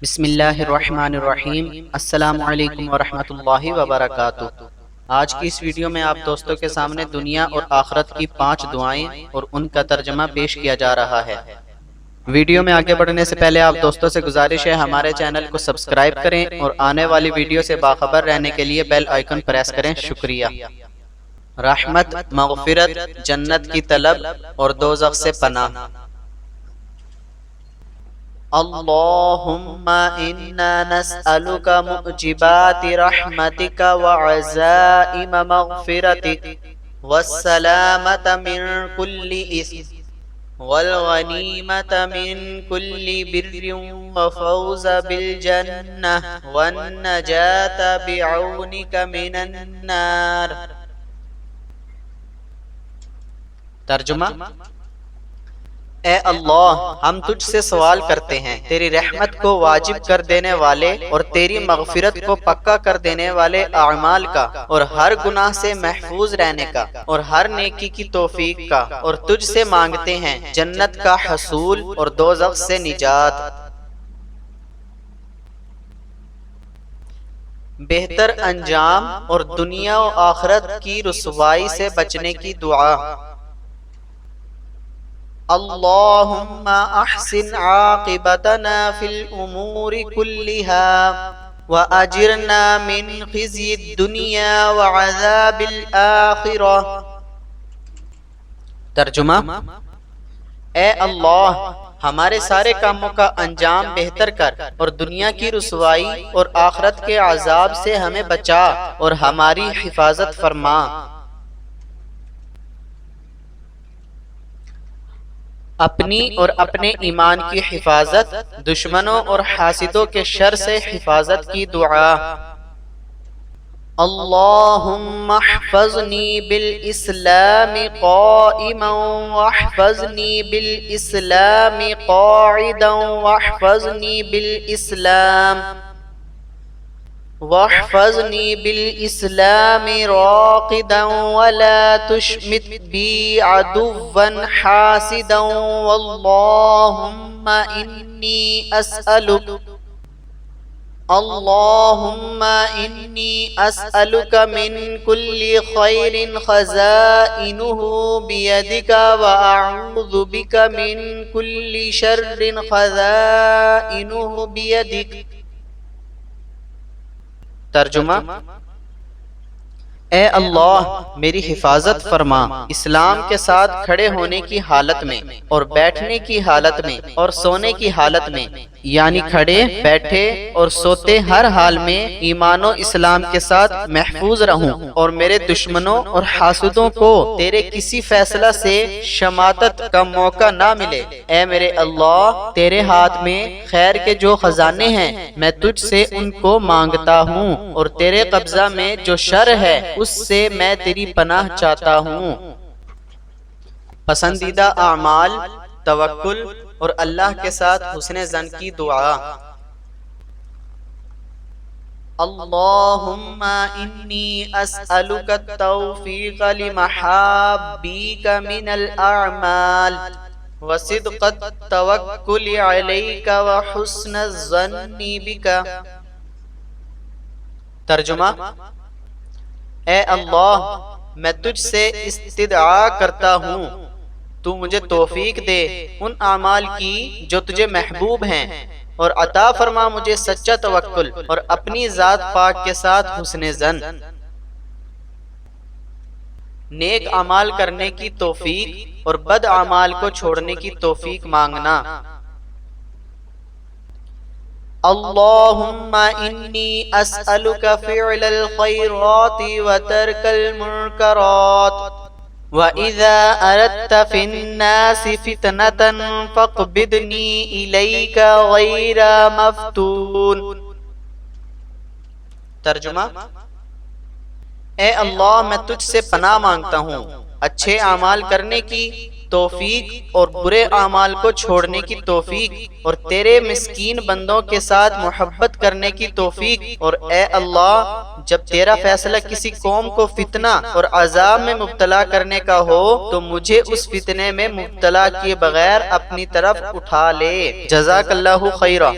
بسم اللہ الرحمن الرحیم۔ السلام علیکم ورحمۃ اللہ وبرکاتہ۔ آج کی اس ویڈیو میں آپ دوستوں کے سامنے دنیا اور آخرت کی 5 دعائیں اور ان کا ترجمہ پیش کیا جا رہا ہے۔ ویڈیو میں آگے بڑھنے سے پہلے آپ دوستوں سے گزارش ہے ہمارے چینل کو سبسکرائب کریں اور آنے والی ویڈیو سے باخبر رہنے کے لیے بیل آئیکن پریس کریں۔ شکریہ۔ رحمت، مغفرت، جنت کی طلب اور دوزخ سے پناہ۔ اللہم انا نسألک موجبات رحمتک وعزائم مغفرتک والسلامت من کل اثم والغنیمت من کل بر وفوز بالجنہ والنجاة بعونک من النار۔ ترجمہ: اے اللہ، ہم تجھ سے سوال کرتے ہیں تیری رحمت کو واجب کر دینے والے اور تیری مغفرت کو پکا کر دینے والے اعمال کا، اور ہر گناہ سے محفوظ رہنے کا، اور ہر نیکی کی توفیق کا، اور تجھ سے مانگتے ہیں جنت کا حصول اور دوزخ سے نجات۔ بہتر انجام اور دنیا و آخرت کی رسوائی سے بچنے کی دعا۔ اللہم احسن عاقبتنا فی الامور کلها واجرنا من خزی الدنیا وعذاب الاخرہ۔ ترجمہ: اے اللہ، ہمارے سارے کاموں کا انجام بہتر کر اور دنیا کی رسوائی اور آخرت کے عذاب سے ہمیں بچا اور ہماری حفاظت فرما۔ اپنی اور اپنے ایمان کی حفاظت، دشمنوں اور حاسدوں کے شر سے حفاظت کی دعا۔ اللہم احفظنی بالاسلام قائما واحفظنی بالاسلام قاعدا واحفظنی بالاسلام راقدا ولا تشمت بی عدوا حاسدا اللہم انی اسألک من کل خیر خزائنہ بیدک واعوذ بک من کل شر خزائنہ بیدک۔ ترجمہ: اے اللہ، میری حفاظت فرما اسلام کے ساتھ کھڑے ہونے کی حالت میں اور بیٹھنے کی حالت میں اور سونے کی حالت میں، یعنی کھڑے، بیٹھے اور سوتے ہر حال میں ایمان و اسلام کے ساتھ محفوظ رہوں، اور میرے دشمنوں اور حاسدوں کو تیرے کسی فیصلہ سے شماتت کا موقع نہ ملے۔ اے میرے اللہ، تیرے ہاتھ میں خیر کے جو خزانے ہیں میں تجھ سے ان کو مانگتا ہوں، اور تیرے قبضہ میں جو شر ہے اس سے میں تیری پناہ چاہتا ہوں۔ پسندیدہ اعمال، توکل اور اللہ کے ساتھ حسن ظن کی دعا۔ اللہم انی اسألک التوفیق لمحابیک من الاعمال وصدق التوکل علیک وحسن الظن بک۔ ترجمہ: اے اللہ، میں تجھ سے استدعا کرتا ہوں تو مجھے توفیق دے ان اعمال کی جو تجھے محبوب ہیں، اور عطا فرما مجھے سچا توکل اور اپنی ذات پاک کے ساتھ حسن ظن۔ نیک اعمال کرنے کی توفیق اور بد اعمال کو چھوڑنے کی توفیق مانگنا۔ اللہم انی اسألک فعل الخیرات وترک المنکرات وَإِذَا أَرَدْتَ فِي النَّاسِ فِتْنَةً فَاقْبِضْنِي إِلَيْكَ غَيْرَ مَفْتُونٍ۔ ترجمہ: اے اللہ، میں تجھ سے پناہ مانگتا ہوں اچھے اعمال کرنے کی توفیق اور برے اعمال کو چھوڑنے کی توفیق، اور تیرے مسکین بندوں کے ساتھ محبت کرنے کی توفیق، اور اے اللہ، جب تیرا فیصلہ کسی قوم کو فتنہ اور عذاب میں مبتلا کرنے کا ہو تو مجھے اس فتنے میں مبتلا کیے بغیر اپنی طرف اٹھا لے۔ جزاک اللہ خیرہ۔